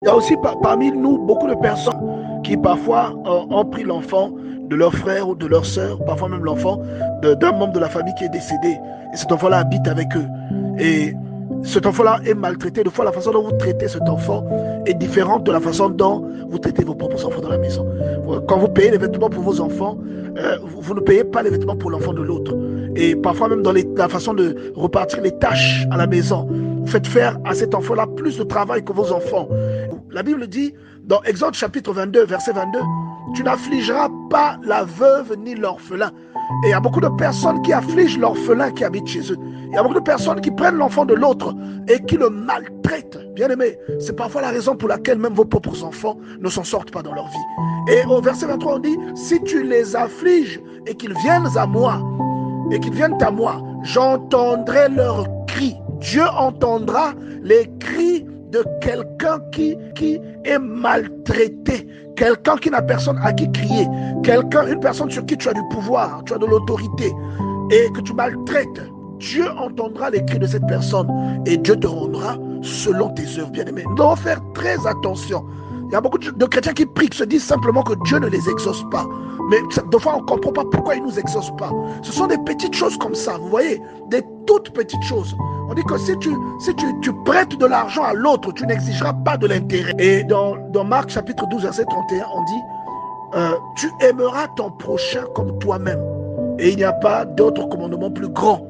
Il y a aussi parmi nous beaucoup de personnes qui parfois ont pris l'enfant de leur frère ou de leur sœur, parfois même l'enfant d'un membre de la famille qui est décédé. Et cet enfant-là habite avec eux. Et cet enfant-là est maltraité. De fois, la façon dont vous traitez cet enfant est différente de la façon dont vous traitez vos propres enfants dans la maison. Quand vous payez les vêtements pour vos enfants, vous ne payez pas les vêtements pour l'enfant de l'autre. Et parfois même dans la façon de repartir les tâches à la maison, vous faites faire à cet enfant-là plus de travail que vos enfants. La Bible dit dans Exode chapitre 22, verset 22, tu n'affligeras pas la veuve ni l'orphelin. Et il y a beaucoup de personnes qui affligent l'orphelin qui habite chez eux. Il y a beaucoup de personnes qui prennent l'enfant de l'autre et qui le maltraitent. Bien aimé, c'est parfois la raison pour laquelle même vos propres enfants ne s'en sortent pas dans leur vie. Et au verset 23, on dit, si tu les affliges et qu'ils viennent à moi, j'entendrai leurs cris. Dieu entendra les cris de quelqu'un qui est maltraité, quelqu'un qui n'a personne à qui crier, une personne sur qui tu as du pouvoir, tu as de l'autorité et que tu maltraites. Dieu entendra les cris de cette personne et Dieu te rendra selon tes œuvres, bien-aimés. Nous devons faire très attention. Il y a beaucoup de chrétiens qui prient, qui se disent simplement que Dieu ne les exauce pas. Mais des fois, on ne comprend pas pourquoi il ne nous exauce pas. Ce sont des petites choses comme ça, vous voyez, des toutes petites choses. On dit que si tu prêtes de l'argent à l'autre, tu n'exigeras pas de l'intérêt. Et dans Marc chapitre 12, verset 31, on dit, tu aimeras ton prochain comme toi-même. Et il n'y a pas d'autre commandement plus grand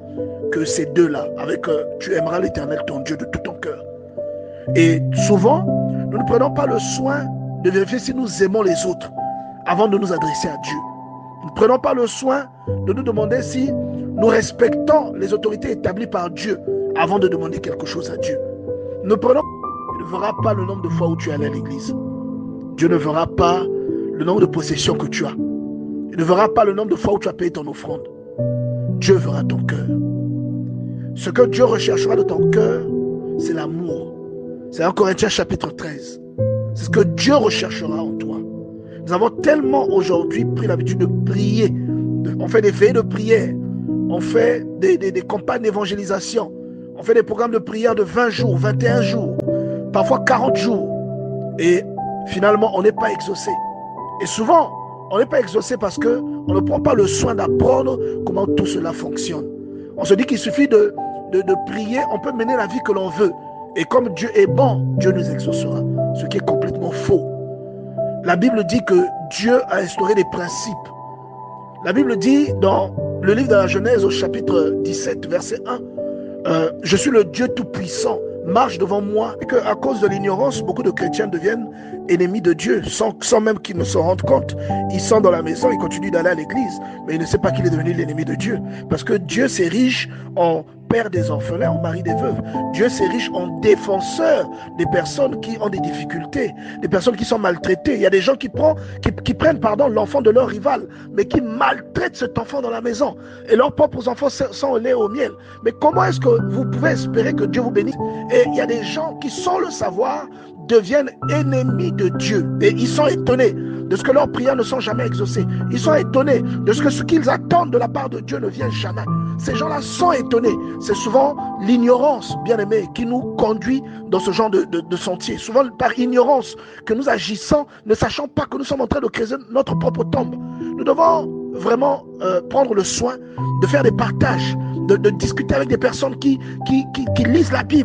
que ces deux-là, avec tu aimeras l'Éternel, ton Dieu, de tout ton cœur. Et souvent, nous ne prenons pas le soin de vérifier si nous aimons les autres avant de nous adresser à Dieu. Nous ne prenons pas le soin de nous demander si nous respectons les autorités établies par Dieu avant de demander quelque chose à Dieu. Dieu ne verra pas le nombre de fois où tu es allé à l'église. Dieu ne verra pas le nombre de possessions que tu as. Il ne verra pas le nombre de fois où tu as payé ton offrande. Dieu verra ton cœur. Ce que Dieu recherchera de ton cœur, c'est l'amour. C'est 1 Corinthiens chapitre 13. C'est ce que Dieu recherchera en toi. Nous avons tellement aujourd'hui pris l'habitude de prier. On fait des veillées de prière. On fait des campagnes d'évangélisation. On fait des programmes de prière de 20 jours, 21 jours, parfois 40 jours. Et finalement, on n'est pas exaucé. Et souvent, on n'est pas exaucé parce qu'on ne prend pas le soin d'apprendre comment tout cela fonctionne. On se dit qu'il suffit de prier, on peut mener la vie que l'on veut. Et comme Dieu est bon, Dieu nous exaucera. Ce qui est complètement faux. La Bible dit que Dieu a instauré des principes. La Bible dit dans le livre de la Genèse au chapitre 17, verset 1, je suis le Dieu tout-puissant, marche devant moi. Et qu'à cause de l'ignorance, beaucoup de chrétiens deviennent ennemis de Dieu, sans même qu'ils ne se rendent compte. Ils sont dans la maison, ils continuent d'aller à l'église, mais ils ne savent pas qu'il est devenu l'ennemi de Dieu. Parce que Dieu s'érige en père des orphelins, en mari des veuves. Dieu s'érige en défenseur des personnes qui ont des difficultés, des personnes qui sont maltraitées. Il y a des gens qui prennent l'enfant de leur rival, mais qui maltraitent cet enfant dans la maison. Et leurs propres enfants sont au lait au miel. Mais comment est-ce que vous pouvez espérer que Dieu vous bénisse? Et il y a des gens qui, sans le savoir, deviennent ennemis de Dieu. Et ils sont étonnés de ce que leurs prières ne sont jamais exaucées. Ils sont étonnés de ce qu'ils attendent de la part de Dieu ne vient jamais. Ces gens-là sont étonnés. C'est souvent l'ignorance, bien aimé, qui nous conduit dans ce genre de sentier. Souvent par ignorance que nous agissons, ne sachant pas que nous sommes en train de créer notre propre tombe. Nous devons vraiment prendre le soin de faire des partages, de discuter avec des personnes qui lisent la Bible.